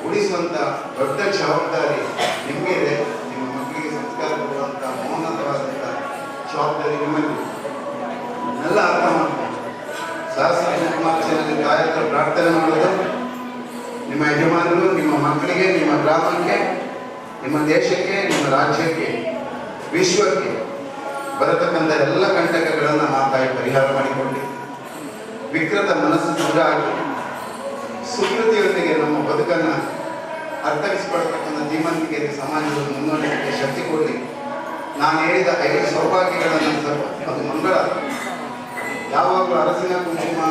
D: ಉಳಿಸುವಂತ ದೊಡ್ಡ ಜವಾಬ್ದಾರಿ ನಿಮಗಿದೆ. ನಿಮ್ಮ ಮಕ್ಕಳಿಗೆ ಸಂಸ್ಕಾರ ಕೊಡುವಂತ ಮೌನತವಾದಂಥ ಜವಾಬ್ದಾರಿ ನಿಮ್ಮಲ್ಲಿ. ಎಲ್ಲ ಅರ್ಥ ಮಾಡ್ಕೊಂಡು ಸಹಸ್ರ ಕುಂಕುಮಾರ್ಚನೆಯಲ್ಲಿ ಗಾಯಕರು ಪ್ರಾರ್ಥನೆ ಮಾಡೋದು ನಿಮ್ಮ ಯಜಮಾನರು, ನಿಮ್ಮ ಮಕ್ಕಳಿಗೆ, ನಿಮ್ಮ ಗ್ರಾಮಕ್ಕೆ, ನಿಮ್ಮ ದೇಶಕ್ಕೆ, ನಿಮ್ಮ ರಾಜ್ಯಕ್ಕೆ, ವಿಶ್ವಕ್ಕೆ ಬರತಕ್ಕಂಥ ಎಲ್ಲ ಕಂಟಕಗಳನ್ನು ಆ ತಾಯಿ ಪರಿಹಾರ ಮಾಡಿಕೊಳ್ಳಿ. ವಿಕೃತ ಮನಸ್ಸು ದೂರ ಆಗಿ ಸುಕೃತಿಯೊಂದಿಗೆ ನಮ್ಮ ಬದುಕನ್ನು ಅರ್ಥೈಸಿಕೊಳ್ಳತಕ್ಕಂಥ ಧೀಮಂತಿಕೆಗೆ ಸಮಾಜದಲ್ಲಿ ಮುನ್ನಡೆಯಲಿಕ್ಕೆ ಶಕ್ತಿ ಕೊಡಲಿ. ನಾನು ಹೇಳಿದ 5 ಸೌಭಾಗ್ಯಗಳನ್ನು ಅದು ಮಂಗಳ. ಯಾವಾಗಲೂ ಅರಸಿನ ಕುಂಕುಮ,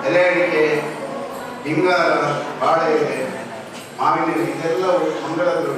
D: ಎಲೆ ಅಡಿಕೆ, ಹಿಂಗಾರ, ಬಾಳೆ ಎಲೆ, ಮಾವಿನ ಎಲೆ ಇದೆಲ್ಲವೂ ಮಂಗಳಗಳು.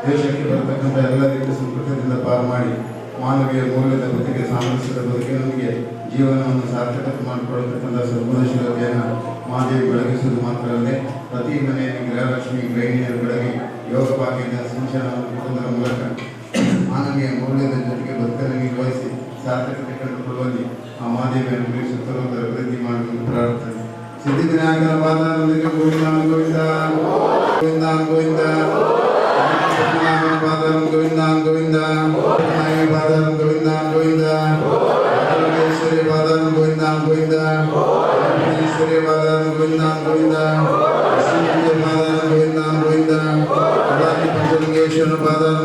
E: ದೇಶಕ್ಕೆ ಬರತಕ್ಕಂಥ ಎಲ್ಲ ರೀತಿಯ ಸಂಕಟದಿಂದ ಪಾರು ಮಾಡಿ ಮಾನವೀಯ ಮೌಲ್ಯದ ಬದುಕಿಗೆ ಸಾಮರಸ್ಯದ ಬದುಕಿನೊಂದಿಗೆ ಜೀವನವನ್ನು ಸಾರ್ಥಕತೆ ಮಾಡಿಕೊಳ್ಳತಕ್ಕಂಥ ಸದ್ಗುಣಶೀಲತೆಯನ್ನು ಮಾದೇವಿ ಬೆಳಗಿಸುವುದು ಮಾತ್ರವಲ್ಲದೆ ಪ್ರತಿ ಮನೆಯಲ್ಲಿ ಗೃಹಲಕ್ಷ್ಮಿ ಗೃಹಿಣಿಯರು ಬೆಳಗಿ ಯೋಗ ಭಾಗ್ಯದ ಸಿಂಚನವನ್ನು ಕೊಡುವುದರ ಮೂಲಕ ಮಾನವೀಯ ಮೌಲ್ಯದ ಜೊತೆಗೆ ಬದುಕನ್ನು ನಿರ್ವಹಿಸಿ ಸಾರ್ಥಕತೆ ಕಂಡುಕೊಳ್ಳುವಲ್ಲಿ ಆ ಮಾದೇವಿಯನ್ನು ಬೆಳೆಸುತ್ತಿರುವುದರ ಅಭಿವೃದ್ಧಿ ಮಾಡುವುದು ಪ್ರಾರ್ಥನೆ. ಸಿದ್ಧಿವಿನಾಯಕನ ಪಾದದೊಂದಿಗೆ ಗೋವಿಂದ ಗೋವಿಂದ ಗೋವಿಂದ ಗೋವಿಂದ ಪಾದಂ ಗೋವಿಂದ ಗೋವಿಂದ ಪಾದಂ ಗೋವಿಂದ ಗೋವಿಂದ ಈಶ್ವರಿ ಪಾದಂ ಗೋವಿಂದ ಗೋವಿಂದ ಈಶ್ವರಿ ಪಾದಂ ಗೋವಿಂದ ಗೋವಿಂದ ಪಾದಂ ಗೋವಿಂದ ಗೋವಿಂದ ಪಂಚಲಿಂಗೇಶ್ವರ ಪಾದಂ